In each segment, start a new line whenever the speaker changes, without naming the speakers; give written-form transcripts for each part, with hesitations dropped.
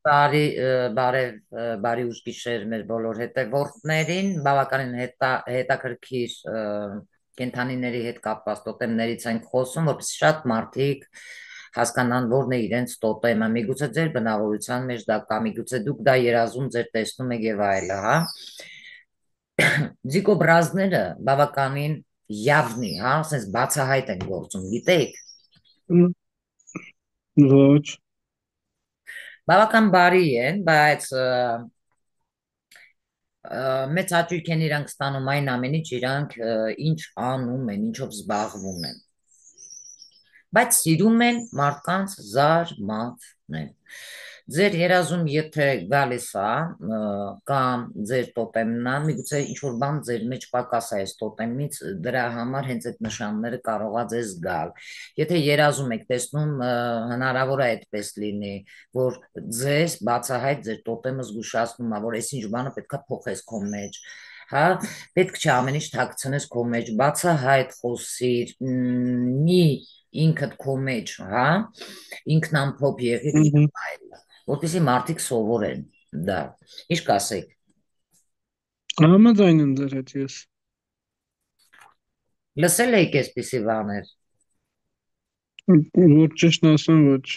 բարի ուշ գիշեր մեր բոլոր հետևորդներին, բավականին հետաքրքիր կենդանիների հետ կապված տոտեմներից ենք խոսում, որպեսզի շատ մարդիկ հասկանան որն է իրենց տոտեմը, միգուցե ձեր բնավորության մեջ դա կա, միգուցե դուք դա երազում ձեր տեսնում եք եւ այլը, հա։ Ձիկոբրազները բավականին явնի, հա, ասես բացահայտ են գործում, գիտեք։
Ոչ։
Բավական բարի են, բայց մեծ հաճույք են իրանք ստանում այն ամենից իրանք ինչ անում են, ինչով զբաղվում են։ Բայց սիրում են մարդկանց զարմացնել։ Ձեր երազում եթե գալիս է կամ ձեր տոտեմն է, միգուցե ինչ-որ բան ձեր մեջ պակաս է այս տոտեմից, դրա համար հենց այդ նշանները կարող է ձեզ գալ։ Եթե երազում եք տեսնում, հնարավոր է այդպես լինի, որ ձեզ բացահայտ ձեր տոտեմը զգուշացնում է, որ այսինչ բանը պետքա փոխես քո մեջ, հա, պետք չէ ամեն ինչ թաքցնես քո մեջ, բացահայտ խոսիր, մի ինքդ քո մեջ, հա, ինքնամփոփ եղիր
Ừm.
եւ այլն, որպեսզի մարդիկ սովորեն դա։ Ինչ կասեք։
Համաձայն եմ ձեր հետ ես։
Լսել եք այսպիսի բաներ։
Ոչ ճիշտ ասեմ, ոչ։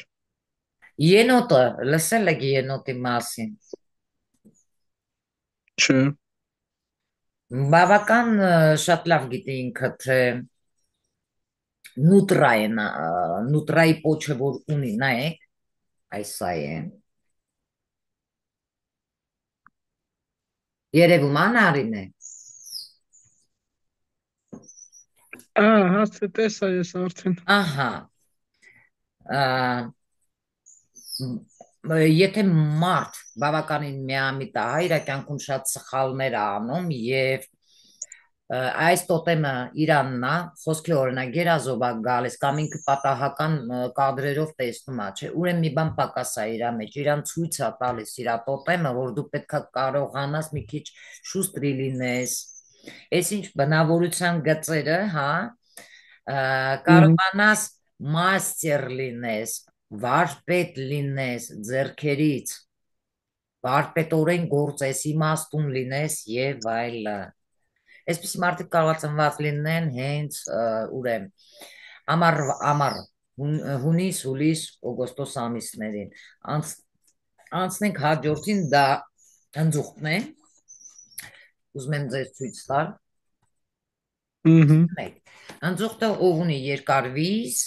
Ենոտը, լսել եք ենոտի մասին։
Չէ։
Բավական շատ լավ գիտի ինքը թե նուտրային, նուտրայի պոչը որ ունի, նայեք, այս սա է։ Երևում անարին է։
Հասցե տեսա ես արդեն։
Ահա, եթե մարդ բավականին միամիտ է, իր կյանքում շատ սխալներ է անում եւ այս տոտեմը իրանն է, խոսքի օրինակ երազով է գալիս կամ ինքը պատահական կադրերով տեսնում է, չէ, ուրեմն մի բան պակաս է իր մեջ, իրան ցույց է տալիս իր տոտեմը, որ դու պետքա կարողանաս մի քիչ շուստրի լինես, այսինչ բնավորության գծերը, հա, կարողանաս մաստեր լինես, վարպետ լինես ձեռքերից, վարպետորեն գործես, իմաստուն լինես եւ այլն։ Այսպիսի մարդիկ կարող է ծնված լինեն հենց ուրեմն ամառ հունիս, հուլիս, օգոստոս ամիսներին։ Անցնենք հաջորդին դա ընձուղտն է։ Ուզում եմ ձեզ ցույց տալ։
Ừm.
Ընձուղտը ով ունի երկար վիզ,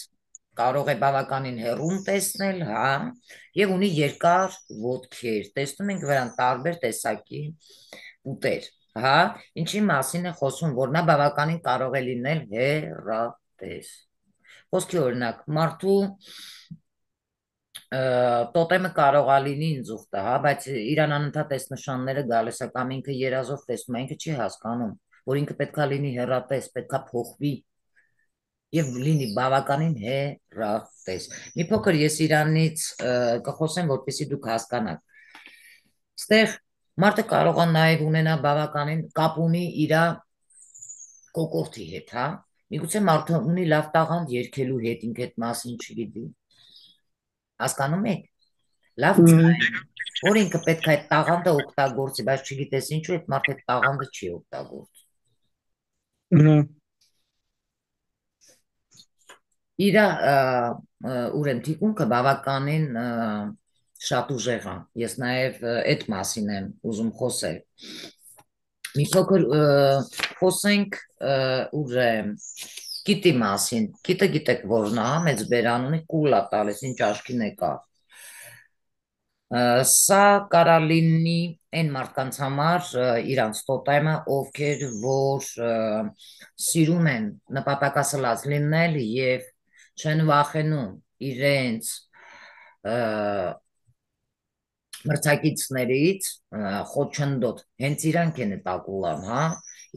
կարող է բավականին հեռուն տեսնել, հա, եւ ունի երկար ոտքեր։ Տեսնում ենք վրան տարբեր տեսակի ուտեր, հա, ինչի մասին է խոսում, որ նա բավականին կարող է լինել հեռատես։ Խոսքի օրինակ, մարդու տոտեմը կարող է լինի ինձուղտը, հա, բայց իրան անընդհատ այս նշանները գալիս է կամ ինքը երազով տեսնում է, ինքը չի հասկանում, որ ինքը պետքա լինի հեռատես, պետքա փոխվի եւ լինի բավականին հեռատես։ Մի փոքր ես իրանից կխոսեմ, որպեսզի դուք հասկանաք։ Ստեղ մարդը կարող է նաեւ ունենա բավականին կապ ունի իր կոկորտի հետ, հա։ Միգուցե մարդը ունի լավ տաղանդ երգելու հետ, ինքը այդ մասին չգիտի։ Հասկանում եք։ Լավ ձայն, որ ինքը պետք է այդ տաղանդը օգտագործի, բայց չգիտես ինչու այդ մարդը այդ տաղանդը չի օգտագործում։
Հա։
Իր ուրեմն թիկունքը բավականին շատ ուժեղ է։ Ես նաև այդ մասին եմ ուզում խոսել։ Մի փոքր խոսենք ուրեմն կիտի մասին։ Կիտը գիտեք որն է, մեծ բերան ունի, կուլ է տալիս, ինչ աչքին եկա։ Սա կարա լինի այն մարդկանց համար իրանց տոտեմը, ովքեր որ սիրում են նպատակասլաց լինել եւ չեն վախենում իրենց մրցակիցներից խոչընդոտ, հենց իրանք են տակուլան, հա,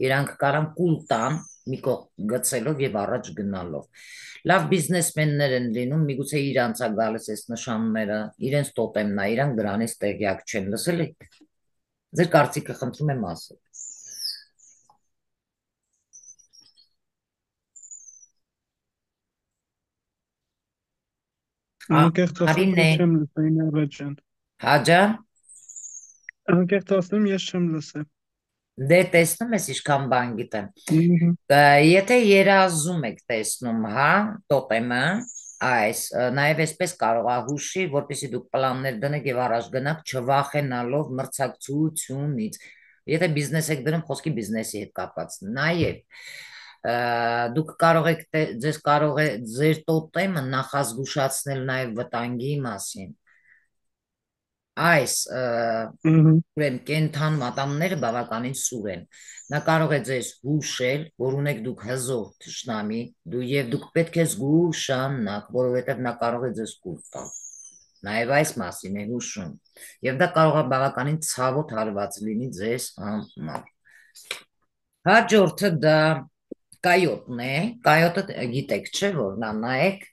իրանք կարան կուլ տան մի կողմ գցելով եւ առաջ գնալով։ Լավ բիզնեսմեններ են լինում, միգուցե իրանց է գալիս այս նշանները, իրենց տոտեմն է, իրանք դրանից տեղյակ չեն, լսել եք։ Ձեր կարծիքը խնդրում եմ ասել։
Անկեղծ ասած,
Արինե,
ոչ չեմ լսային առաջ են։
Հաջան,
Անկեղծ ասեմ, ես չեմ լսել։
դե տեսնում ես ինչքան բան գիտեմ։
Ահա,
Եթե երազում եք տեսնում, հա, տոտեմը, այս, նաև այսպես կարող է հուշի, որպեսզի դուք պլաններ դնեք եւ առաջ գնաք չվախենալով մրցակցությունից։ Եթե բիզնես եք դնում, խոսքի բիզնեսի հետ կապված։ Նաև դուք կարող եք ձեզ կարող է ձեր տոտեմը նախազգուշացնել նաև վտանգի մասին։ Այս
ահա,
ուրեմն կենթան մատանները բավականին սուր են։ Նա կարող է ձեզ հուշել, որ ունեք դուք հզոր թշնամի, եւ դուք պետք է զգուշանաք, որովհետև նա կարող է ձեզ կուլ տալ։ Նաև այս մասին է հուշում։ Եվ դա կարող է բավականին ցավոտ հարված լինի ձեզ համար։ Հաջորդը դա կայոտն է։ Կայոտը գիտեք, չէ՞ որ նա նայեք։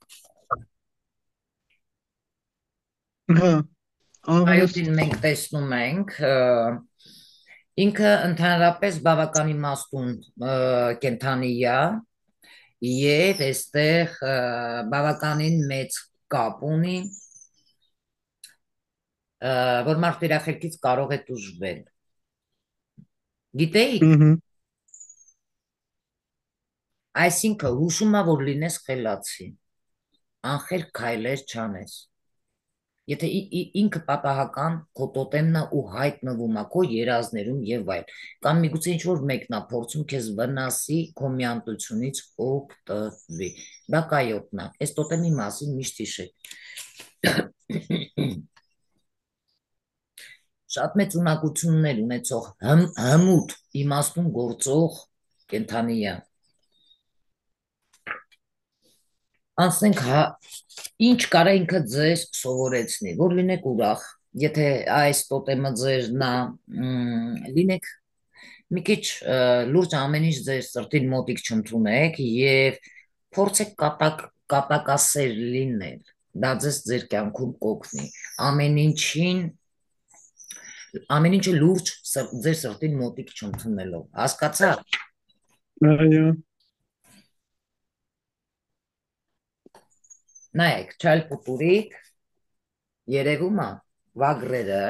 հա, աղվես,
Կայոտին մենք տեսնում ենք ինքը ընդհանրապես բավական իմաստուն կենթանի է եւ այստեղ բավականին մեծ կապ ունի, որ մարդու իր խելքից կարող է դժվել։ Գիտեիք,
ահա,
այսինքն հուշումա որ լինես խելացի, անխել քայլեր չանես։ Եթե ինքը պատահական քո տոտեմն է ու հայտնվում է քո երազներում եւ այլ, կամ միգուցե ինչ որ մեկն է փորձում քեզ վնասի քո միամտությունից օգտվի։ Դա կայոտնա։ Այս տոտեմի մասին միշտ հիշեք։ Շատ մեծ ունակություններ ունեցող հմուտ իմաստուն գործող կենթանի է։ Անցնենք ինչ կարա ինքը ձեզ սովորեցնի, որ լինեք ուրախ, եթե այս տոտեմը ձերն է, լինեք մի քիչ լուրջ ամեն ինչ ձեր սրտին մոտիկ չընդունեք եւ փորձեք կատակասեր լինել։ Դա ձեր կյանքում կօգնի։ Ամեն ինչը լուրջ ձեր սրտին մոտիկ չընդունելով։ Հասկացա՞ք։
այո,
Նայեք, չայլ պուտուրիկ երևում է վագրերը,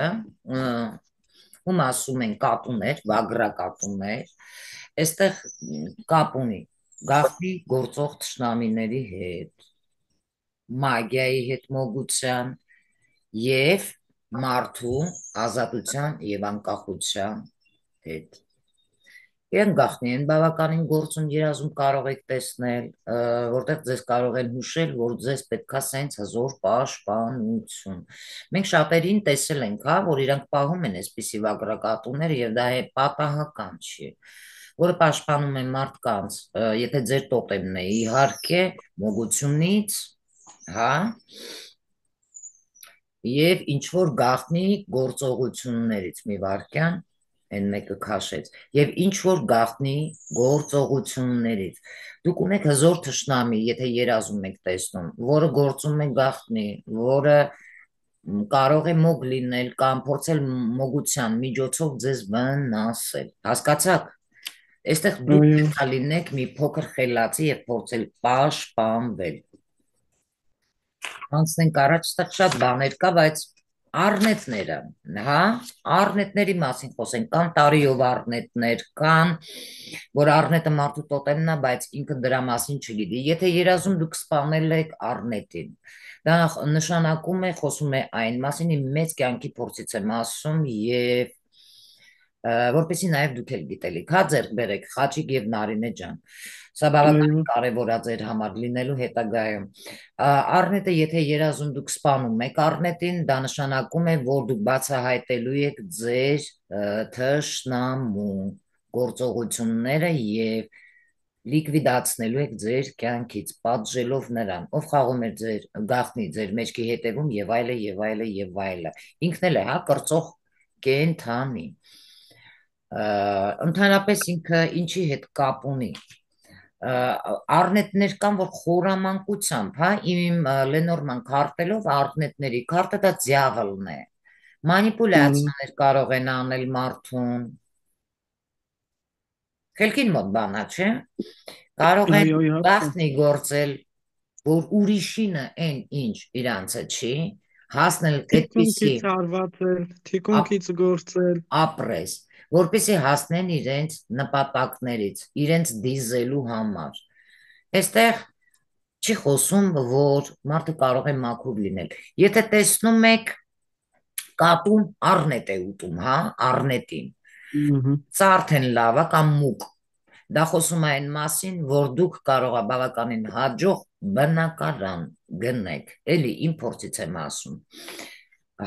ում ասում են կատուներ, վագրակատուներ, այստեղ կապ ունի գաղտնի գործող թշնամիների հետ, մագիայի հետ մոգության եւ մարդու ազատության եւ անկախության հետ։ Իրեն գաղտնի են բավականին գործուն երազում կարող եք տեսնել, որտեղ ձեզ կարող են հուշել, որ ձեզ պետքա սենց հզոր պաշտպանություն։ Մենք շատերին տեսել ենք, հա, որ իրանք պահում են այսպիսի վագրակատուներ եւ դա է պատահական չի, որը պաշտպանում է մարդկանց, եթե ձեր տոտեմն է, իհարկե, մոգությունից, հա, եւ ինչ որ գաղտնի գործողություններից մի վարքյան այն մեկը քաշեց եւ ինչ որ գաղտնի գործողություններից դուք ունեք հզոր թշնամի, եթե երազում եք տեսնում, որը գործում է գաղտնի, որը կարող է մոգ լինել կամ փորձել մոգության միջոցով ձեզ վնասել։ Հասկացաք։ Այստեղ դուք
այո,
պետք է լինեք մի փոքր խելացի եւ փորձել պաշտպանվել։ Անցնենք առաջ, այստեղ շատ բաներ կա, բայց առնետները, հա, առնետների մասին խոսենք, կան տարիով առնետներ, կան, որ առնետը մարդու տոտեմն է, բայց ինքը դրա մասին չգիտի։ Եթե երազում դուք սպանել եք առնետին, դա նշանակում է, խոսում է այն մասին, իմ մեծ կյանքի փորձից եմ ասում եւ որպեսզի նաև դուք էլ գիտելիք, հա, ձեռք բերեք Խաչիկ եւ Նարինե ջան։ Սա բավական
այո,
կարևոր է ձեր համար լինելու հետագայում։ Առնետը, եթե երազում դուք սպանում եք առնետին, դա նշանակում է, որ դուք բացահայտելու եք ձեր թշնամու գործողությունները եւ լիկվիդացնելու եք ձեր կյանքից, պատժելով նրան, ով խաղում է ձեր գաղտնի, ձեր մեջքի հետևում եւ այլը եւ այլը եւ այլը։ Ինքն էլ է, հա, կրծող կենթանի։ Ընդհանրապես ինքը ինչի հետ կապ ունի, առնետներ կան, որ խորամանկությամբ, հա, իմ Լենորման քարտելով առնետների քարտը դա դյավոլն է,
ահա,
մանիպուլյացիաներ կարող են անել մարդուն, խելքին մոտ բանա, չէ, կարող են
այո, իհարկե,
գաղտնի գործել, որ ուրիշինը այն ինչ իրանցը չի, հասնել այդպիսի
Թիկունքից արվածել, թիկունքից գործել։
ապրես, որպեսզի հասնեն իրենց նպատակներից, իրենց դիզելու համար։ Այստեղ չի խոսում, որ մարդը կարող է մաքուր լինել։ Եթե տեսնում եք կատուն առնետ է ուտում, հա, առնետին, սա արդեն լավ է կամ մուկ։ Դա խոսում է այն մասին, որ դուք կարող է բավականին հաջող բնակարան գնեք, էլի իմ փորձից եմ ասում։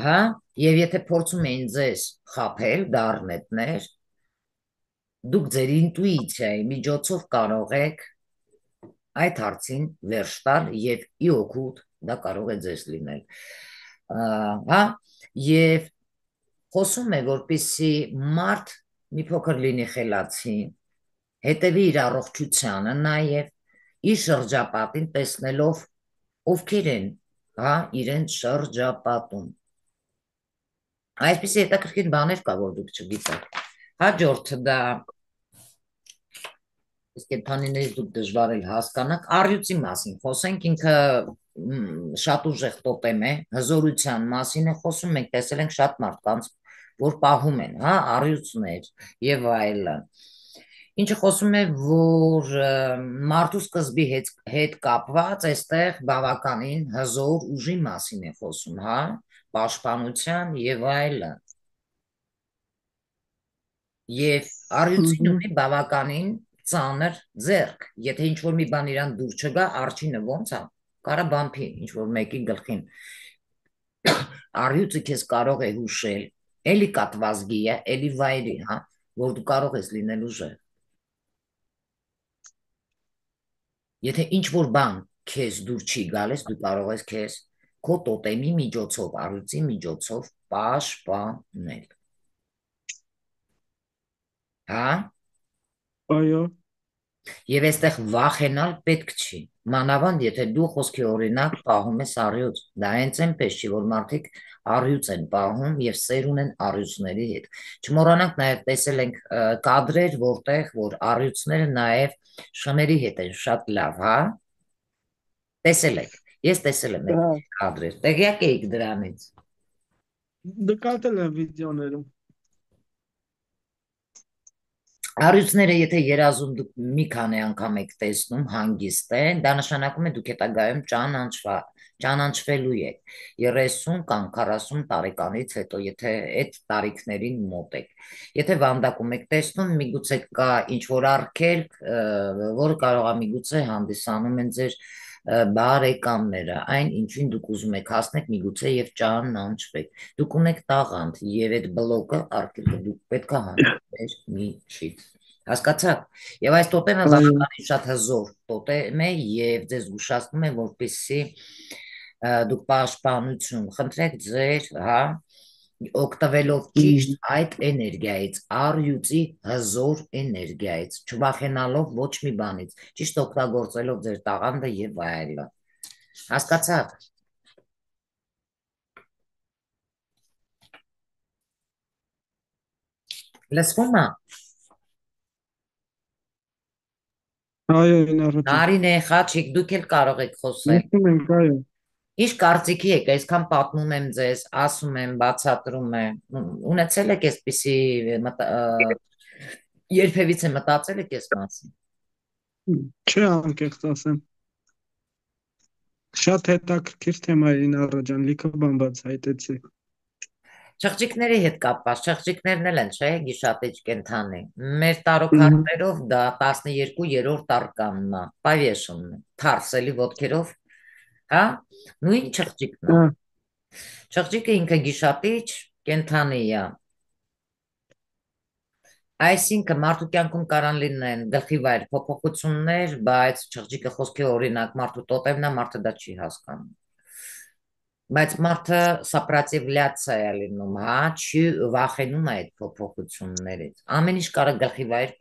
Հա, եւ եթե փորձում էին ձեզ խաբել դառնետներ, դուք ձեր ինտուիցիայի միջոցով կարող եք այդ հարցին վերջ տալ եւ ի օգուտ դա կարող է ձեզ լինել։ Հա, եւ խոսում է, որպեսզի մարդ մի փոքր լինի խելացի, հետևի իր առողջությանը նաեւ իր շրջապատին տեսնելով ովքեր են, հա, իրենց շրջապատում։ Այսպիսի հետաքրքիր բաներ կա, որ դուք չգիտեք։ Հաջորդը դա իսկ կենդանիներից դուք դժվար էլ հասկանաք, առյուծի մասին խոսենք, ինքը շատ ուժեղ տոտեմ է, հզորության մասին է խոսում, մենք տեսել ենք շատ մարդկանց, որ պահում են, հա, առյուծներ եւ այլն։ Ինչը խոսում է, որ մարդու սկզբի հետ կապված այստեղ բավականին հզոր ուժի մասին է խոսում, հա, պաշտպանության եւ այլն։ Եվ առյուծին ունի բավականին ծանր ձեռք, եթե ինչ-որ մի բան իրան դուր չգա, արջինը ոնց է, կարա բամփի ինչ-որ մեկի գլխին, առյուծը քեզ կարող է հուշել, էլի կատվազգի է, էլի վայրի, հա, որ դու կարող ես լինել ուժեղ։ Եթե ինչ-որ բան քեզ դուր չի գալիս, դու կարող ես քեզ քո տոտեմի միջոցով, առյուծի միջոցով պաշտպանել։ Հա։
Այո։
Եվ այստեղ վախենալ պետք չի։ Մանավանդ եթե դու խոսքի օրինակ պահում ես առյուծ, դա հենց այնպես չի, որ մարդիկ առյուծ են պահում եւ սեր ունեն առյուծների հետ։ Չմոռանանք նաեւ տեսել ենք կադրեր, որտեղ որ առյուծները նաեւ շների հետ են շատ լավ, հա։ Տեսել եք։ Ես տեսել եմ այդ կադրեր։ Տեղյակ եք դրանից։
Նկատել եմ վիդեոներում։
Առյուծները եթե երազում դուք մի քանի անգամ եք տեսնում հանգիստ են, դա նշանակում է դուք հետագայում ճանաչվելու եք 30 կամ 40 տարեկանից հետո, եթե այդ տարիքներին մոտ եք։ Եթե վանդակում եք տեսնում, միգուցե կա ինչ-որ արգելք, որը կարող է միգուցե հանդիսանում են ձեր բարեկամները, այն ինչին դուք ուզում եք հասնեք, միգուցե եւ ճանաչվեք։ Դուք ունեք տաղանդ եւ այդ բլոկը արգելքը դուք պետք է հանեք միջից։ Հասկացաք։ Եվ այս տոտեմը բավականին շատ հզոր տոտեմ է եւ ձեզ զգուշացնում է, որպեսզի դուք պաշտպանություն խնդրեք ձեր, հա, օգտվելով ճիշտ այդ էներգիայից, առյուծի հզոր էներգիայից, չվախենալով ոչ մի բանից, ճիշտ օգտագործելով ձեր տաղանդը եւ այլն։ Հասկացաք։ Լսվում է։
Այո, ինառոջ։
Նարինե, Խաչիկ, դուք էլ կարող եք խոսել։
Լսում ենք, այո։
Ինչ կարծիքի եք, այսքան պատմում եմ ձեզ, ասում եմ, բացատրում եմ, ունեցել եք այսպիսի երբևիցե մտածել եք այս մասին։
Չէ, անկեղծ ասեմ։ Շատ հետաքրքիր թեմա է, Ինառո ջան, լիքը բան բացահայտեցի։
Չղջիկների հետ կապված, չղջիկներն էլ են, չէ, գիշատիչ կենդանի։ Մեր տարոքարտերով դա 12-րդ արկանն է, պավեշնն է, թարսելի ոտքերով, հա, նույն չղջիկն է։ Չղջիկը ինքը գիշատիչ կենդանի է։ Այսինքն մարդու կյանքում կարան լինեն գլխի վայր փոփոխություններ, բայց չղջիկը խոսքի օրինակ մարդու տոտեմն է, մարդը դա չի հասկանում։ Բայց մարդը սապրատիվլյացիա է լինում, հա, չի վախենում այդ փոփոխություններից։ Ամեն ինչ կարող գլխի վայր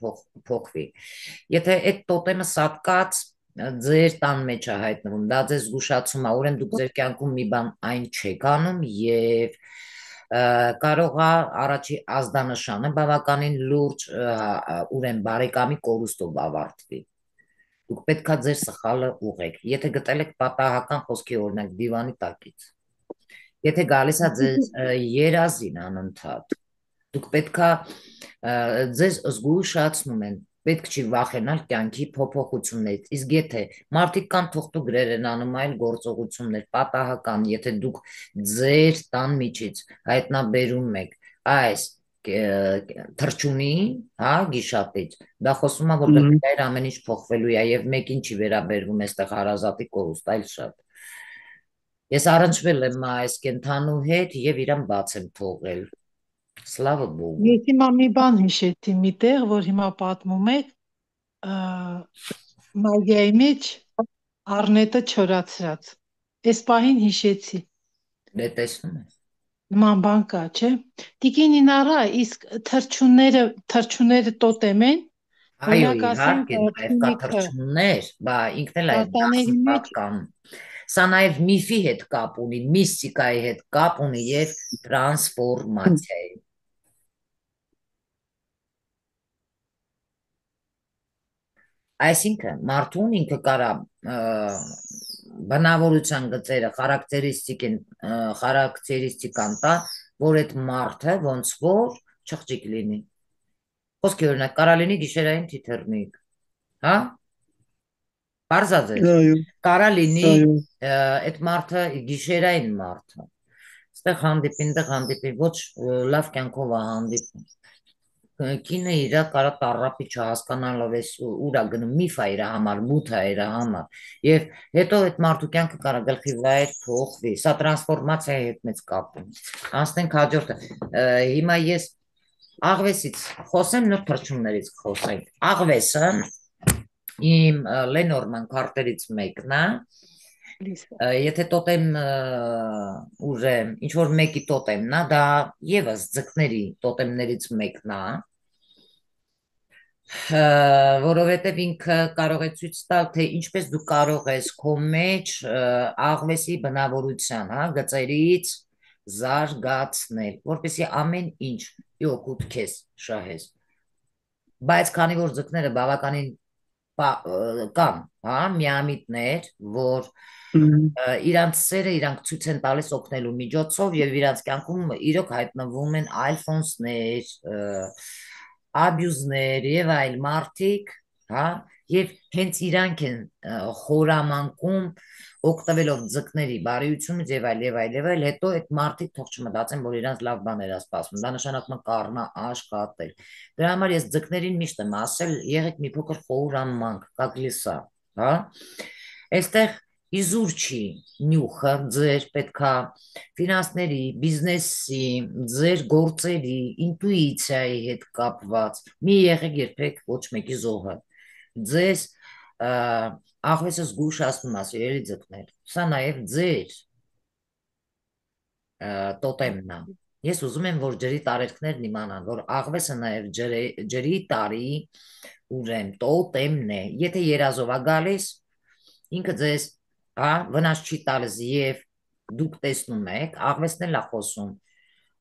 փոխվի։ Եթե այդ տոտեմը սատկած ձեր տան մեջ է հայտնվում, դա ձեզ զգուշացում է, ուրեմն դուք ձեր կյանքում մի բան այն չեք անում եւ կարող է առաջի ազդանշանը բավականին լուրջ ուրեմն բարեկամի կորուստով ավարտվի։ Դուք պետքա ձեր սխալը ուղեք։ Եթե գտել եք պատահական խոսքի օրինակ դիվանի տակից, Եթե գալիս է ձեզ երազին անընդհատ, դուք պետքա ձեզ զգուշացնում են, պետք չի վախենալ կյանքի փոփոխություններից։ Իսկ եթե մարդիկ կան թուղթուգրեր են անում այլ գործողություններ, պատահական, եթե դուք ձեր տան միջից հայտնաբերում եք այս թրջունի, հա, գիշատից, դա խոսում է, որ կգիտեր ամեն ինչ փոխվելու է եւ մեկին չի վերաբերվում այստեղ հարազատի կորուստ, այլ շատ։ Ես առնչվել եմ այս կենթանու հետ եւ իրան բաց եմ թողել։ Սլավա Բոգու։
Ես հիմա մի բան հիշեցի, մի տեղ, որ հիմա պատմում եք, մագիայի մեջ առնետը չորացրած։ Այս պահին հիշեցի։
Դե տեսնում ես։
Նման բան կա, չէ՞։ Տիկին Ինարա, իսկ թրջունները տոտեմ են,
Այո,
օրինակ ասենք
իհարկե, նաև կա
փինիքը
թռչուններ, բա ինքն էլ է
տատաների
դասի
մեջ
պատկանում։ Սա նաև միֆի հետ կապ ունի, միստիկայի հետ կապ ունի եւ տրանսֆորմացիայի։ Այսինքն մարդուն ինքը կարա բնավորության գծերը խարակտերիստիկան տա, որ այդ մարդը ոնց որ չղջիկ լինի։ Խոսքի օրինակ կարա լինի գիշերային թիթեռնիկ, հա? Պարզած է։ Կարա լինի այդ մարդը գիշերային մարդը։ Ստեղ հանդիպի, ոչ լավ կյանքով է հանդիպում։ Կինը իրա կարա տարապի չհասկանալով էս ուրա գնում միֆ է իրա համար, մութ է իրա համար եւ հետո այդ մարդու կյանքը կարա գլխի վայր փոխվի, սա տրանսֆորմացիայի հետ մեծ կապ ունի։ Անցնենք հաջորդը։ Հիմա ես աղվեսից խոսեմ, նոր թռչուններից խոսենք։ Աղվեսը իմ Լենորման քարտերից մեկն է։ Եթե տոտեմ ուժեմ, ինչ որ մեկի տոտեմն է, դա եւս ձկների տոտեմներից մեկն է, որովհետև ինքը կարող է ցույց տալ, թե ինչպես դու կարող ես քո մեջ աղվեսի բնավորության, հա, գծերից զարգացնել, որպեսզի ամեն ինչ օգուտ քեզ շահես։ Բայց քանի որ ձկները բավականին կան, հա, միամիտներ, որ իրանց սերը իրանք ցույց են տալիս օգնելու միջոցով եւ իրանց կյանքում իրոք հայտնվում են ալֆոնսներ, աբյուզներ եւ այլ մարդիկ, հա, եւ հենց իրանք են խորամանկում օգտվելով ձկների բարիությունից եւ այլ, հետո այդ մարդիկ թող չմտածեն, որ իրանց լավ բաներ է սպասում, դա նշանակում է կառնա աշխատել։ Դրա համար ես ձկներին միշտ եմ ասել, եղեք մի փոքր խորամանկ, как лиса, հա։ Այստեղ իզուր չի նյութը ձեր պետքա ֆինանսների, բիզնեսի, ձեր գործերի, ինտուիցիայի հետ կապված։ Մի եղեք երբեք ոչ մեկի զոհը։ Ձեզ աղվեսը զգուշացնում է, սիրելի ձկներ։ Սա նաև ձեր տոտեմն է։ Ես ուզում եմ, որ ջրի տարերքներն իմանան, որ աղվեսը նաև ջրի տարի ուրեմն տոտեմն է։ Եթե երազով է գալիս, ինքը ձեզ վնաս չի տալիս եւ դուք տեսնում եք, աղվեսն էլ է խոսում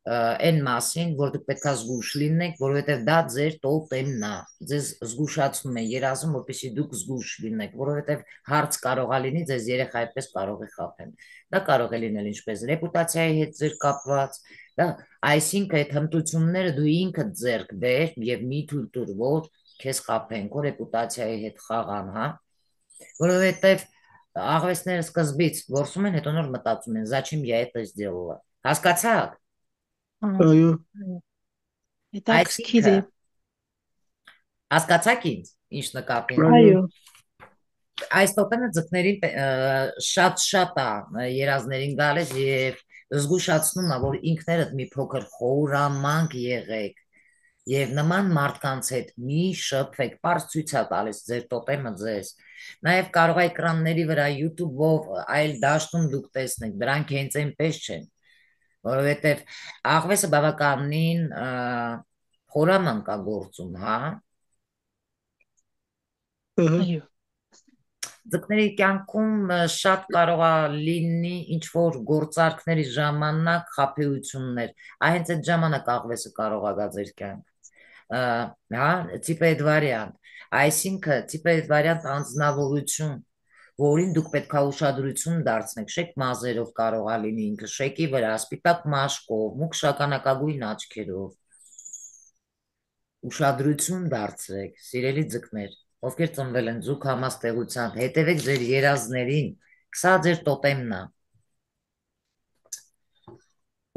այն մասին, որ դուք պետք է զգուշ լինեք, որովհետև դա ձեր տոտեմն է, ձեզ զգուշացնում է երազում, որպեսզի դուք զգուշ լինեք, որովհետև հարց կարող է լինի, ձեզ երեխայի պես կարող է խաբեն։ Դա կարող է լինել ինչպես ռեպուտացիայի հետ ձեր կապված, դա այսինքն այդ հմտությունները դու ինքդ ձեռք բեր եւ մի թույլ տուր, որ քեզ խաբեն, քո ռեպուտացիայի հետ խաղան, հա, որովհետև աղվեսները սկզբից որսում են, հետո նոր մտածում են, зачем я это сделала։ Հասկացաք։
Այո։
Հետաքրքիր է։
Հասկացաք ինձ, ինչ նկատի։
Այո։
Այս տոտեմը ձկներին շատ է երազներին գալիս եւ զգուշացնում է, որ ինքներդ մի փոքր խորամանկ եղեք եւ նման մարդկանց հետ մի շփվեք, པարզ ցույց է տալիս ձեր տոտեմը ձեզ։ Նաեւ կարող է էկրանների վրա YouTube-ով այլ դաշտում դուք տեսնեք, դրանք հենց այնպես չեն, որովհետեւ աղվեսը բավականին խորամանկ է գործում, հա։
Այո։
Ձկների կյանքում շատ կարող է լինի ինչ որ գործարքների ժամանակ խաբեություններ, հենց այդ ժամանակ աղվեսը կարող է գա ձեր կյանք, հա, տիպե այդ վարիանտ, այսինքն տիպե այդ վարիանտ անձնավորություն, որին դուք պետք է ուշադրություն դարձնեք, շեք մազերով կարող է լինի ինքը, շեկի վրա, սպիտակ մաշկով, մուգ շագանակագույն աչքերով։ Ուշադրություն դարձրեք, սիրելի ձկներ, ովքեր ծնվել են ձուկ համաստեղությամբ, հետևեք ձեր երազներին, սա ձեր տոտեմն է։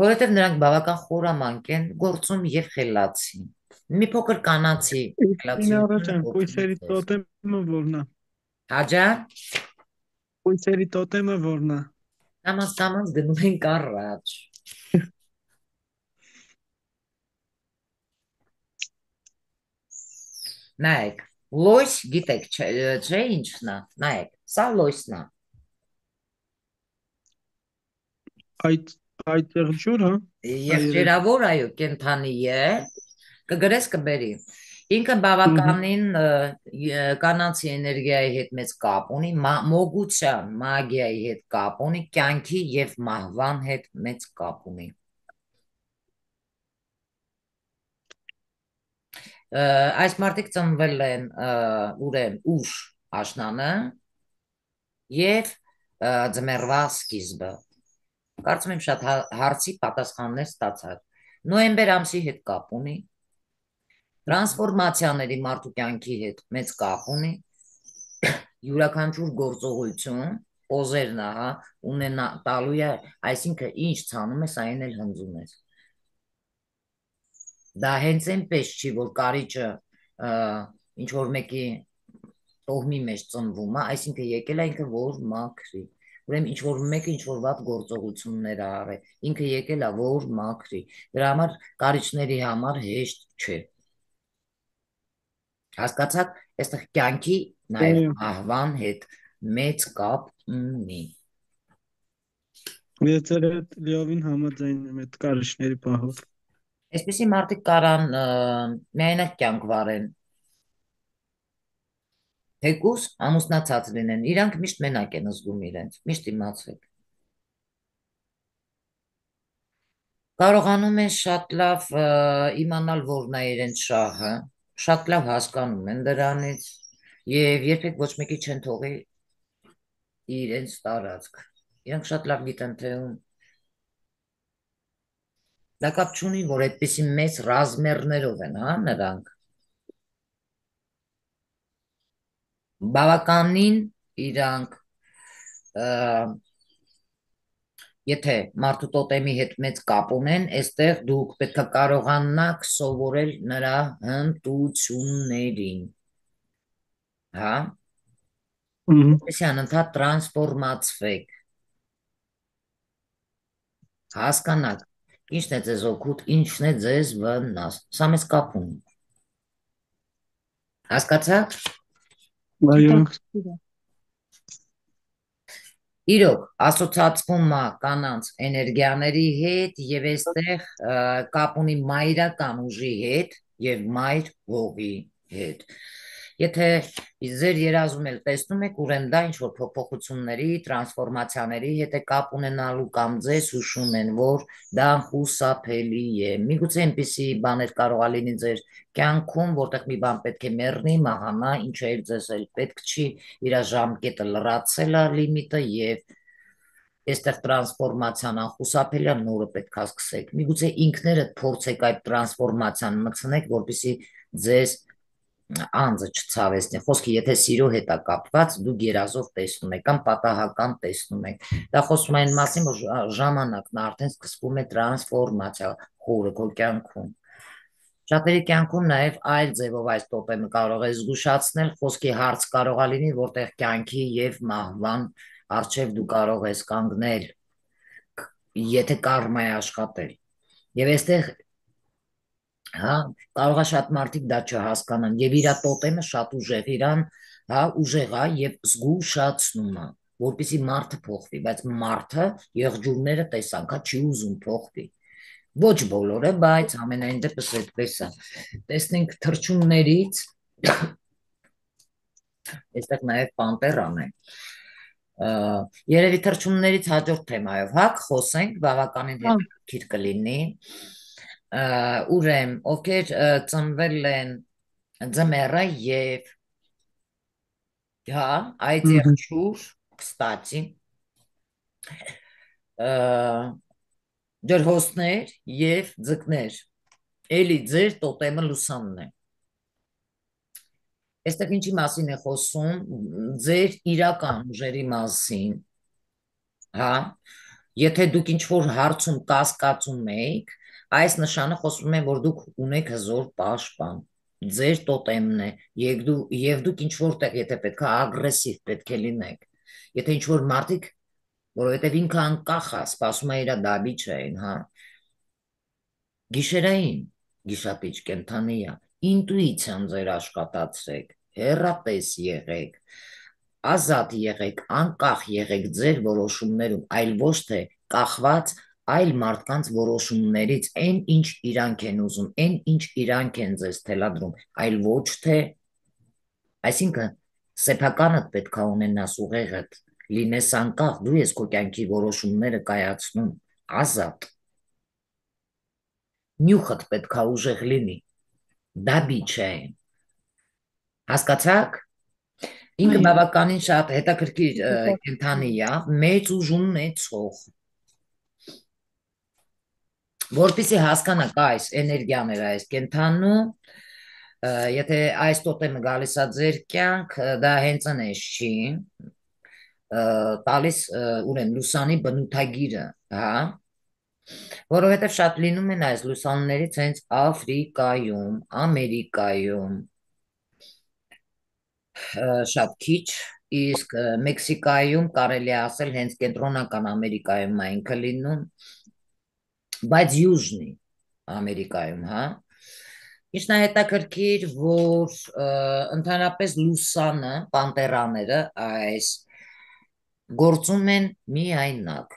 Որովհետև նրանք բավական խորամանկ են, գործում եւ խելացի։ Մի փոքր կանացի
Ինարա ջան,
խելացիությունը
կույսերի տոտեմը որն է։
Հաջա,
Կույսերի տոտեմը որն է։
կամաց գնում ենք առաջ։ Նայեք, լույս գիտեք, չէ ինչն է, նայեք, սա լույսն է։
Այդ ջուրը,
Եղջերավոր, այո, կենթանի է, կգրես կբերի։ Ինքը բավականին կանացի էներգիայի հետ մեծ կապ ունի, մոգության, մագիայի հետ կապ ունի, կյանքի եւ մահվան հետ մեծ կապ ունի։ Այս մարդիկ ծնվել են ուշ աշնանը եւ ձմեռվա սկիզբը։ Կարծում եմ շատ հարցի պատասխաններ ստացար։ Նոյեմբեր ամսի հետ կապ ունի, տրանսֆորմացիաների մարդու կյանքի հետ մեծ կապ ունի, յուրաքանչյուր գործողություն, օզերն է, ունենա տալու է, այսինքն ինչ ցանում ես, այն էլ հնձում ես։ Դա հենց այնպես չի, որ կարիճը ինչ որ մեկի տոհմի մեջ ծնվում է, այսինքն եկել է ինքը որ մաքրի։ Ուրեմն ինչ որ մեկը ինչ որ վատ գործողություններ արել, ինքը եկել է որ մաքրի։ Դրա համար կարիճների համար հեշտ չէ։ Հասկացաք, այստեղ կյանքի նաև մահվան հետ մեծ կապ ունի։
Ես ձեր հետ լիովին համաձայն եմ այդ կարիճների պահով։
Այսպիսի մարդիկ կարան միայնակ կյանք վարեն։ Թեկուզ ամուսնացած լինեն, իրանք միշտ մենակ են զգում իրենց, միշտ իմացեք։ Կարողանում են շատ լավ իմանալ որն է իրենց շահը, շատ լավ հասկանում են դրանից եւ երբեք ոչ մեկի չեն թողի իրենց տարածք։ Իրանք շատ լավ գիտեն թե ում։ Դա կապ չունի, որ այդպիսի մեծ ռազմերներով են, հա, նրանք։ Բավականին իրանք եթե մարդու տոտեմի հետ մեծ կապ ունեն, այստեղ դուք պետք է կարողանաք սովորել նրա հմտություններին։ Հա։ Որպեսզի անընդհատ տրանսֆորմացվեք։ Հասկանաք, ինչն է ձեզ օգուտ, ինչն է ձեզ վնաս։ Սա մեծ կապ ունի։ Հասկացաք։
Այո։
Իրոք, ասոցացվում է կանանց էներգիաների հետ եւ այստեղ կապ ունի մայրական ուժի հետ եւ մայր հողի հետ։ Եթե ձեր երազում եք տեսնում եք, ուրեմն դա ինչ որ փոփոխությունների, տրանսֆորմացիաների հետ է կապ ունենալու կամ ձեզ հուշում են, որ դա խուսափելի է։ Միգուցե այնպիսի բաներ կարող է լինի ձեր կյանքում, որտեղ մի բան պետք է մեռնի, մահանա, ինչը էլ ձեզ էլ պետք չի, իր ժամկետը լրացել է լիմիտը եւ այստեղ տրանսֆորմացիան անխուսափելի է, նորը պետք է սկսեք։ Միգուցե ինքներդ փորձեք այդ տրանսֆորմացիան մտցնեք, որպեսզի ձեզ անձը չցավեցնի։ Խոսքը եթե սիրո հետ է կապված, դուք երազով տեսնում եք կամ պատահական տեսնում եք։ Դա խոսում է այն մասին, որ ժամանակն արդեն սկսվում է տրանսֆորմացիա խորը քո կյանքում։ Շատերի կյանքում նաև այլ ձևով այս տոտեմը կարող է զգուշացնել, խոսքի հարց կարող է լինի, որտեղ կյանքի եւ մահվան առջև դու կարող ես կանգնել, եթե կարմա է աշխատել։ Եվ այստեղ հա, կարող է շատ մարդիկ դա չհասկանան եւ իր տոտեմը շատ ուժեղ իրան, հա, ուժեղ է եւ զգուշացնում է, որպեսզի մարդը փոխվի, բայց մարդը եղջյուրները տեսանք, հա, չի ուզում փոխվի։ Ոչ բոլորը, բայց ամենայն դեպս այդպես է։ Տեսնենք թռչուններից, այստեղ նաեւ պանտերան է։ Երևի թռչուններից հաջորդ թեմայով, հա, խոսենք, բավականին հետաքրքիր կլինի։ Ուրեմն, ովքեր ծնվել են ձմեռը եւ Հա, այդ եղջյուր, կստացի, ջրհոսներ և ձկներ, էլի ձեր տոտեմը լուսանն է, այստեղ ինչի մասին է խոսում, ձեր իրական ուժերի մասին, հա, եթե դուք ինչ-որ հարցում կասկածում եք, այս նշանը խոսում է, որ դուք ունեք հզոր պաշտպան, ձեր տոտեմն է, և դուք ինչ-որտեղ, եթե պետք է ագրեսիվ պետք է լինեք, եթե ինչ-որ մարդիկ, որովհետև ինքը անկախ է, սպասում է իր դաբիջային, հա, գիշերային, գիշատիչ կենդանի է, ինտուիցիան ձեր աշխատացրեք, հեռատես եղեք, ազատ եղեք, անկախ եղեք ձեր որոշումներում, այլ ոչ թե կախված այլ մարդկանց որոշումներից, այն ինչ իրանք են ուզում, այն ինչ իրանք են ձեզ թելադրում, այլ ոչ թե, այսինքն սեփականդ պետք է ունենաս ուղեղդ, լինես անկախ, դու ես քո կյանքի որոշումները կայացնում, ազատ, նյութդ պետք է ուժեղ լինի, դաբիջ է, հասկացաք, ինքը բավականին շատ հետաքրքիր կենդանի է, մեծ ուժ ունեցող, որպեսզի հասկանաք այս էներգիաները այս կենդանու, եթե այս տոտեմը գալիս է ձեր կյանք, դա հենց այնպես չի, տալիս ուրեմն լուսանի բնութագիրը, հա, որովհետև շատ լինում են այս լուսաններից հենց Աֆրիկայում, Ամերիկայում, շատ քիչ, իսկ Մեքսիկայում կարելի է ասել հենց կենտրոնական Ամերիկայում է ինքը լինում, բայց Յուժնի Ամերիկայում, հա, Իշն է հետաքրքիր, որ ընդհանրապես լուսանը, պանտերաները այս գործում են միայնակ,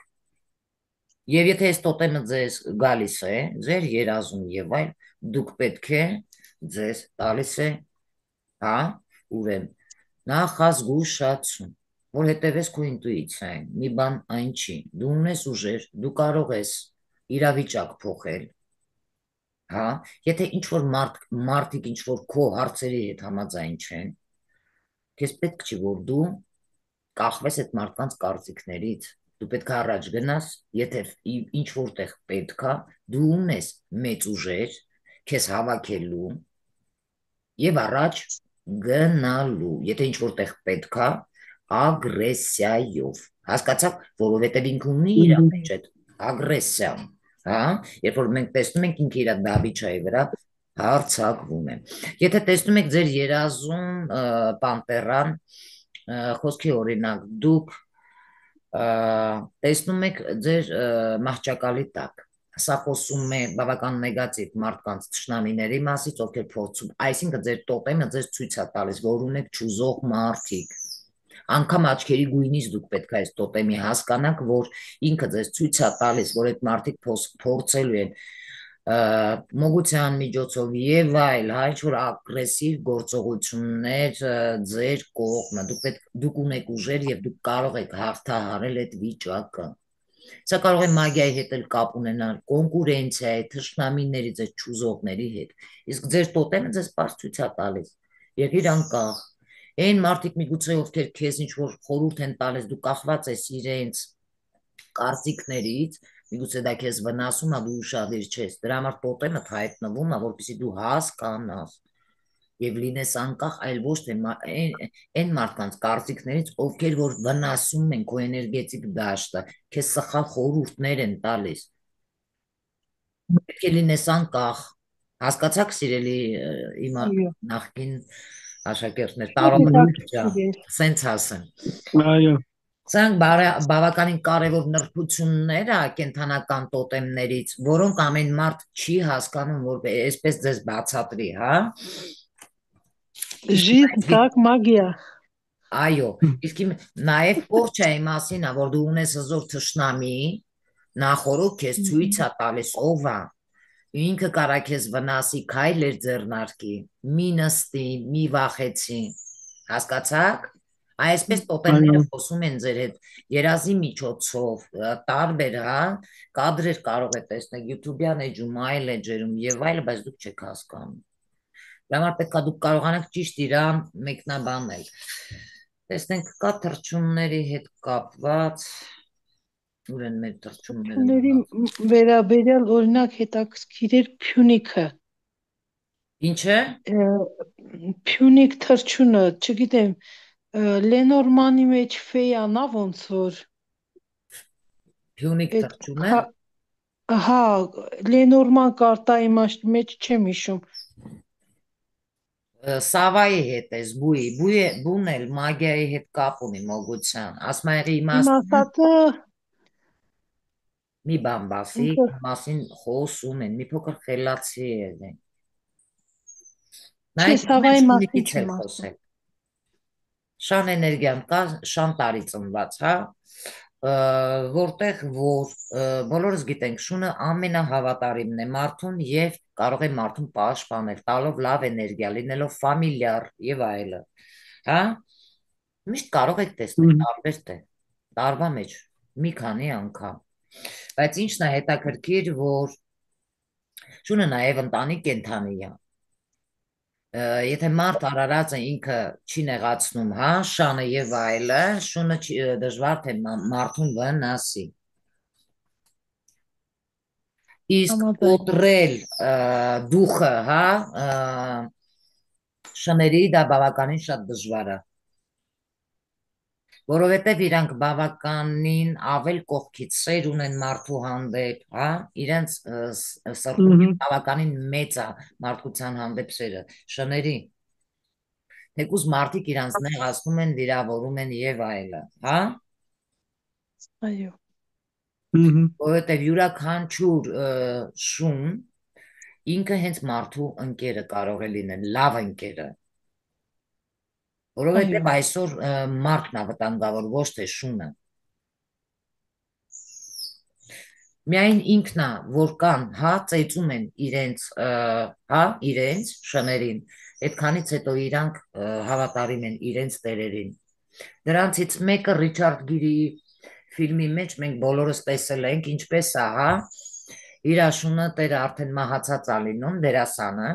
և եթե այս տոտեմը ձեզ գալիս է, ձեր երազում և այլ, դուք պետք է ձեզ տալիս է, հա, ուրեմն, նախազգուշացում, որ հետևես քո ինտուիցիային, մի բան այն չի, դու ունես ուժեր, դու կարող ես իրավիճակ փոխել, հա, եթե ինչ-որ մարդիկ ինչ-որ քո հարցերի հետ համաձայն չեն, քեզ պետք չի, որ դու կախվես այդ մարդկանց կարծիքներից, դու պետք է առաջ գնաս, եթե ինչ-որտեղ պետք է, դու ունես մեծ ուժեր, քեզ հավաքելու և առաջ գնալու, եթե ինչ-որտեղ պետք է, ագրեսիայով, հասկացաք, որովհետև ինքը ունի իր մեջ այդ ագրեսիան, հա, երբ որ մենք տեսնում ենք ինքը իր դաբիջայի վրա հարձակվում է, եթե տեսնում եք ձեր երազում պանտերան, խոսքի օրինակ, դուք տեսնում եք ձեր մահճակալի տակ, սա խոսում է բավական նեգատիվ մարդկանց թշնամիների մասից, ովքեր փորձում, այսինքն ձեր տոտեմը ձեզ ցույց է տալիս, որ ունեք չուզող մարդիկ, անգամ աչքերի գույնից դուք պետք է այս տոտեմի հասկանաք, որ ինքը ձեզ ցույց է տալիս, որ այդ մարդիկ փորձելու են մոգության միջոցով և այլ, հա, ինչ-որ ագրեսիվ գործողություններ ձեր կողմը, դուք ունեք ուժեր և դուք կարող եք հաղթահարել այդ վիճակը, սա կարող է մագիայի հետ էլ կապ ունենալ, կոնկուրենցիայի, թշնամիների, ձեզ չուզողների հետ, իսկ ձեր տոտեմը ձեզ պարզ ցույց է տալիս, եղիր անկախ, այն մարդիկ միգուցե ովքեր քեզ ինչ-որ խորհուրդ են տալիս, դու կախված ես իրենց կարծիքներից, միգուցե դա քեզ վնասում է, դու ուշադիր չես, դրա համար տոտեմդ հայտնվում է, որպեսզի դու հասկանաս և լինես անկախ, այլ ոչ թե այն մարդկանց կարծիքներից, ովքեր որ վնասում են քո էներգետիկ դաշտը, քեզ սխալ խորհուրդներ են տալիս, պետք է լինես անկախ, հասկացաք սիրելի իմ նախկին աշակերտներ, տարոմը լուրջա, սենց ասեմ։
Այո։
Սրանք բավականին կարևոր նրբություններ է կենդանական տոտեմներից, որոնք ամեն մարդ չի հասկանում, որ այսպես ձեզ բացատրի, հա։
Ժիտ կակ մագիա։
Այո, իսկ նաև պորչայի մասին է, որ դու ունես հզոր թշնամի, նախորդ քեզ ցույց է տալիս ով է, ինքը կարա քեզ վնասի, քայլեր ձեռնարկի, մի նստի, մի վախեցի, հասկացաք, այսպես տոտեմները խոսում են ձեր հետ, երազի միջոցով, տարբեր, հա, կադրեր կարող է տեսնել YouTube-յան էջում, այլ էջերում և այլ, բայց դուք չեք հասկանում, դրա համար պետք է դուք կարողանաք ճիշտ իրան մեկնաբանել, Տեսնենք կա թռչունների հետ կապված, ուր են մեր թռչունները
Թռչունների
մնացել։
վերաբերյալ օրինակ հետաքրքիր էր Փյունիքը։
Ինչ է։
Փյունիկ թռչունը, չգիտեմ, Լենորմանի մեջ ֆեյանա ոնց որ
Փյունիկ
այդ
թռչուն է։
հա Լենորման կարտայի մեջ չեմ հիշում։
Սավայի հետ է, բուն էլ մագիայի հետ կապ ունի մոգության։ Ասմայրի
Իմ
իմաստուն
ասածը
մի բան բասի,
ինքը
մասին խոսում են, մի փոքր խելացի է։
չէ,
Նայեք, ուզում եմ
Սավայի մասին
շունիկից էլ
չեմ ասում։
խոսել։ Շան էներգիան կա, շան տարի ծնված, հա, որտեղ որ բոլորս գիտենք, շունը ամենահավատարիմն է մարդուն եւ կարող է մարդուն պաշտպանել, տալով լավ էներգիա, լինելով ֆամիլիար եւ այլը, հա, միշտ կարող եք տեսնել տարբեր տարվա մեջ մի քանի անգամ, բայց ինչն է հետաքրքիր, որ շունը նաեւ ընտանի կենդանի է։ Եթե մարդ արարածը ինքը չի նեղացնում, հա, շանը եւ այլը, շունը դժվար թե մարդուն վնասի։ Իսկ
Համաձայն եմ։
կոտրել դուխը, հա, շների դա բավականին շատ դժվար է, որովհետեւ իրանք բավականին ավել կողքից սեր ունեն մարդու հանդեպ, հա, իրենց սրտում բավականին մեծ է մարդկության հանդեպ սերը, շների թեկուզ մարդիկ իրանց նեղացնում են, վիրավորում են եւ այլը, հա։
Այո։
Որովհետեւ յուրաքանչյուր շուն ինքը հենց մարդու ընկերը կարող է լինել, լավ ընկերը։ Որովհետեւ այսօր մարդն է վտանգավոր, ոչ թե շունը։ Միայն ինքն է, որ կան, հա, ծեծում են իրենց, հա, իրենց շներին, այդքանից հետո իրանք հավատարիմ են իրենց տերերին։ Դրանցից մեկը Ռիչարդ Գիրի ֆիլմի մեջ մենք բոլորս տեսել ենք, ինչպես է, հա, իր շունը տերը արդեն մահացած է լինում, դերասանը,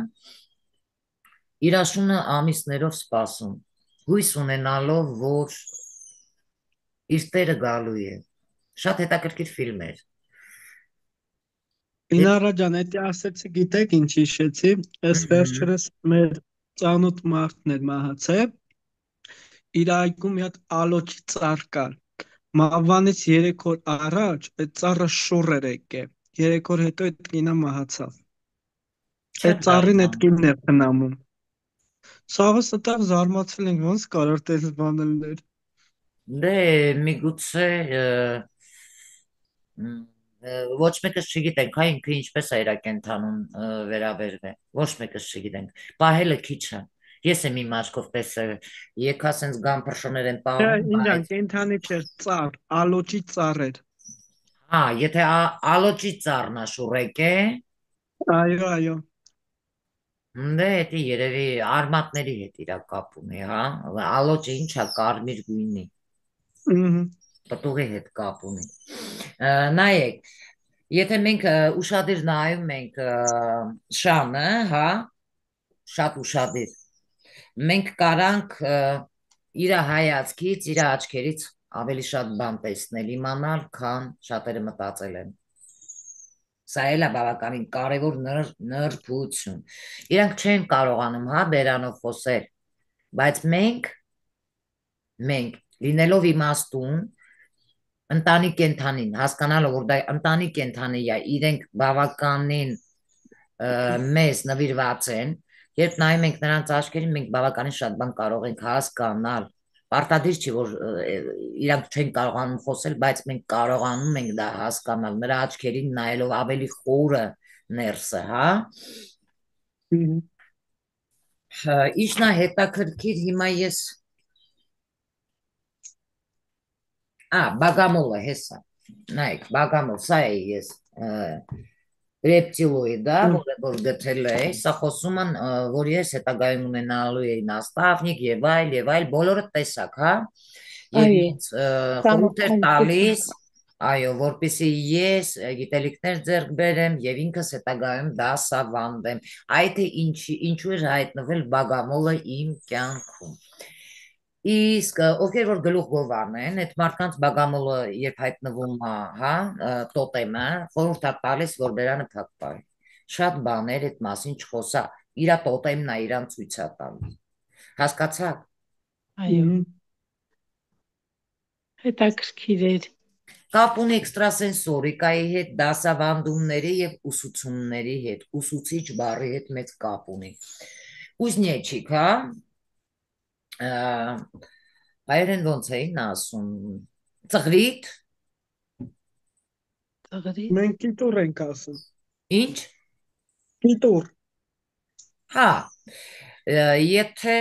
իր շունը ամիսներով սպասում, հույս ունենալով, որ իր տերը գալու է։ Շատ հետաքրքիր ֆիլմ էր։
Ինարա ջան, էդի ասեցի, գիտեք ինչ հիշեցի, այս վերջերս մեր ծանոթ մարդն էր մահացել, իր այգում մի հատ ալոչի ծառ կար, մահվանից 3 օր առաջ այդ ծառը շուռ էր եկել, 3 օր հետո այդ կինը մահացավ, այդ ծառին այդ կինն էր խնամում, սաղս այդտեղ զարմացել ենք, ոնց կարող տես բան լինել։
Դե միգուցե ոչ մեկս չգիտենք, հա, ինքը ինչպես է իր կենդանուն վերաբերվել, ոչ մեկս չգիտենք, պահելը քիչ է, ես եմ իմ աչքով տեսել, եկա սենց գամփրշոներ են պահում,
Ինջան, կենթանի չէր, ծառ, ալոչի ծառ էր։
Հա, եթե ալոչի ծառն է շուռեք է,
Այո։
դե հետի երևի արմատների հետ իրա կապ ունի, հա, ալոչը ինչ է կարմիր գույնի, պտուղի հետ կապ ունի, նայեք, եթե մենք ուշադիր նայում ենք շանը, հա, շատ ուշադիր, մենք կարանք իր հայացքից, իր աչքերից ավելի շատ բան տեսնել, իմանալ, քան շատերը մտածել են։ Սա էլ է բավականին կարևոր նրբություն։ Իրանք չեն կարողանում, հա, բերանով խոսել, բայց մենք լինելով իմաստուն, ընտանի կենդանին, հասկանալով, որ դա ընտանի կենդանի է, իրենք բավականին մեզ նվիրված են, երբ նայում ենք նրանց աչքերին, մենք բավականին շատ բան կարող ենք հասկանալ, պարտադիր չի, որ իրանք չեն կարողանում խոսել, բայց մենք կարողանում ենք դա հասկանալ, նրա աչքերին նայելով ավելի խորը ներսը, հա։ Ինչն է հետաքրքիր, հիմա ես բագամոլը հեսա, նայեք, բագամոլ, սա է ես ռեպտիլոիդ, որը որ գտել է, սա խոսում են, որ ես հետագայում ունենալու էի նաստավնիկ եւ այլ, բոլորը տեսակ, հա, եւ ինձ խորհուրդ էր տալիս, այո, որպեսզի ես գիտելիքներ ձեռք բերեմ եւ ինքս հետագայում դասավանդեմ, այդ է ինչու էր հայտնվել բագամոլը իմ կյանքում։ Իսկ ովքեր որ գլուխ գովարն են, այդ մարդկանց բագամոլը երբ հայտնվում է, հա, տոտեմը, խորհուրդ է տալիս, որ բերանը փակ պահի։ Շատ բաներ այդ մասին չխոսա, իրա տոտեմն է իրան ցույց է տալիս։ Հասկացա՞ք։
Այո, հետաքրքիր էր։
Կապ ունի էքստրասենսորիկայի հետ, դասավանդումների եւ ուսուցումների հետ, ուսուցիչ բառի հետ մեծ կապ ունի։ Ուզնիեչիկ, հա, հայերեն ոնց էին ասում, ծղրիտ,
Ծղրի։
Մենք կիտուր ենք ասում։
ինչ,
Կիտուր։
հա, եթե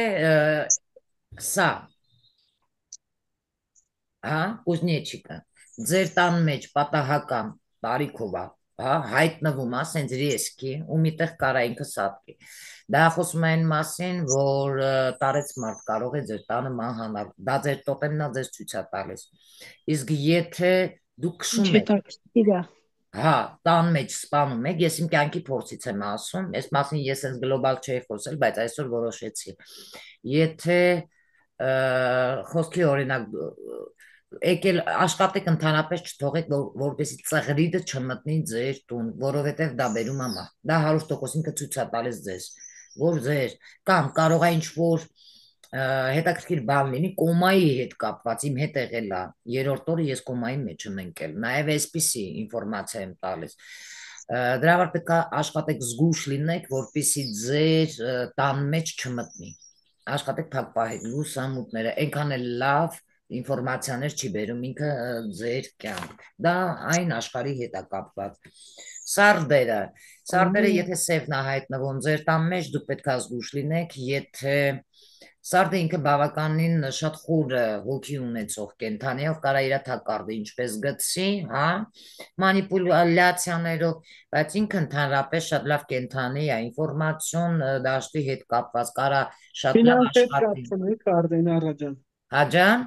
սա, հա, ուզնիեչիկը, ձեր տան մեջ պատահական տարիքով է, հա, հայտնվում է, սենց ռիսկի, ու միտեղ կարա ինքը սատկի։ Դա խոսում է այն մասին, որ տարեց մարդ կարող է ձեր տանը մանհանալ, դա ձեր տոտեմն է ձեզ ցույց է տալիս։ Իսկ եթե դուք
Ինչ
քշում եք,
հետաքրքիր է։
հա, տան մեջ սպանում եք, ես իմ կյանքի փորձից եմ ասում, այս մասին ես այս գլոբալ չէի խոսել, բայց այսօր որոշեցի։ Եթե խոսքի օրինակ եկել աշխատեք ընդհանրապես չթողեք, որպեսզի ծղրիդը չմտնի ձեր տուն, որովհետև դա բերում է մահ։ Դա 100% ինքը ցույց է տալիս ձեզ, որ ձեր կամ կարող է ինչ-որ հետաքրքիր բան լինի կոմայի հետ կապված, իմ հետ եղել է, երրորդ օրը ես կոմայի մեջ եմ ընկել, նաև այսպիսի ինֆորմացիա եմ տալիս։ Դրա համար պետք է աշխատեք զգույշ լինեք, որպեսզի ձեր տան մեջ չմտնի։ Աշխատեք փակ պահեք լուսամուտները, այնքան էլ լավ ինֆորմացիաներ չի բերում ինքը ձեր կյանք։ Դա այն աշխարհի հետ է կապված։ Սարդերը, եթե սևն է հայտնվում ձեր տան մեջ, դուք պետք է զգույշ լինեք, եթե սարդը ինքը բավականին շատ խոր հոգի ունեցող կենդանի է, ով կարա իր թակարդը ինչպես գցի, հա, մանիպուլյացիաներով, բայց ինքը ընդհանրապես շատ լավ կենդանի է, ինֆորմացիոն դաշտի հետ կապված, կարա շատ լավ
Ֆինանսի հետ
աշխատի։
կապ չունի, Կարդին Արաջան։
Հաջան։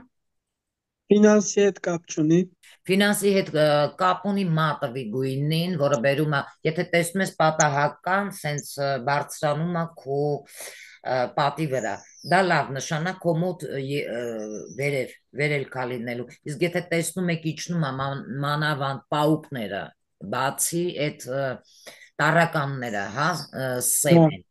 Ֆինանսի հետ կապ չունի։
Ֆինանսի հետ կապ ունի մատվի գույնին, որը բերում է, եթե տեսնում ես պատահական, սենց բարձրանում է քո պատի վրա, դա լավ նշանակ քո մոտ վերել կա լինելու, իսկ եթե տեսնում եք իջնում է մանավանդ պաուկները, բացի այդ տարականները, հա, սև են,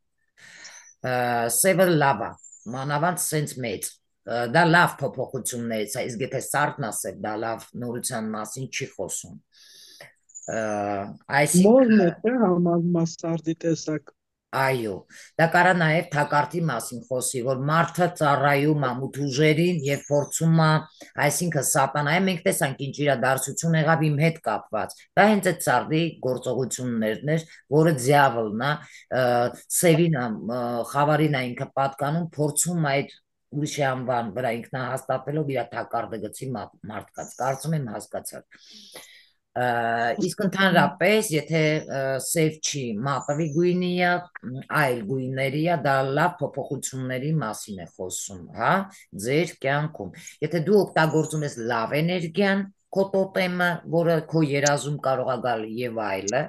սևը լավ է, մանավանդ սենց մեծ, դա լավ փոփոխություններից է, իսկ եթե սարդն ասեք, դա լավ նորության մասին չի խոսում։
Մորն է, թե համարվում է սարդի տեսակ։
Այո, դա կարա նաև թակարդի մասին խոսի, որ մարդը ծառայում է մութուժերին եւ փորձում է, այսինքն սատանայի մենք տեսանք ինչ իրադարձություն եղավ իմ հետ կապված։ Դա հենց այդ սարդի գործողություններն էր, որը դիավոլն է, սևին է, խավարին է ինքը պատկանում, փորձում է այդ ուրիշի անվան վրա ինքնահաստատելով իր թակարդը գցի մարդկանց։ Կարծում եմ հասկացաք։ Իսկ ընդհանրապես, եթե սև չի մատվի գույնի է, այլ գույների է, դա լավ փոփոխությունների մասին է խոսում, հա, ձեր կյանքում։ Եթե դու օգտագործում ես լավ էներգիան, քո տոտեմը, որը քո երազում կարող է գալ եւ այլը,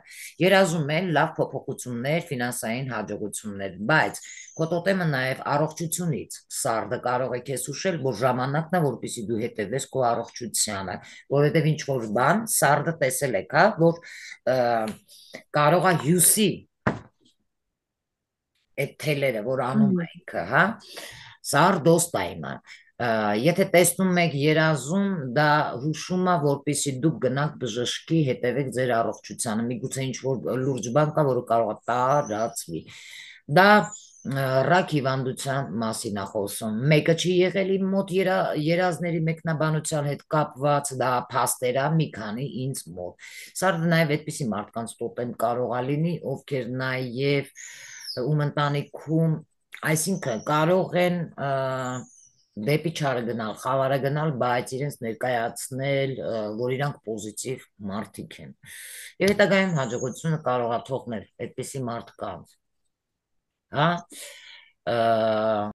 երազում են լավ փոփոխություններ, ֆինանսային հաջողություններ, բայց քո տոտեմը նաև առողջությունից, սարդը կարող է քեզ հուշել, որ ժամանակն է, որպեսզի դու հետևես քո առողջությանը, որովհետև ինչ որ բան սարդը տեսել եք, հա, որ կարող է հյուսի այդ թելերը, որ անում է ինքը, հա, սարդոստայմը, եթե տեսնում եք երազում, դա հուշում է, որպեսզի դուք գնաք բժշկի, հետևեք ձեր առողջությանը, միգուցե ինչ որ լուրջ բան կա, որը կարող է տարածվի։ Դա ռակ հիվանդության մասին է խոսում։ Մեկը չի եղել իմ մոտ երազների մեկնաբանության հետ կապված, դա փաստեր է մի քանի ինձ մոտ։ Սարդը նաև այդպիսի մարդկանց տոտեմ կարող է լինի, ովքեր նաև ում ընտանիքում, այսինքն կարող են դեպի չարը գնալ, խավարը գնալ, բայց իրենց ներկայացնել, որ իրանք պոզիտիվ մարդիկ են։ Եվ հետագայում հաջողությունը կարող է թողնել այդպիսի մարդկանց, հա,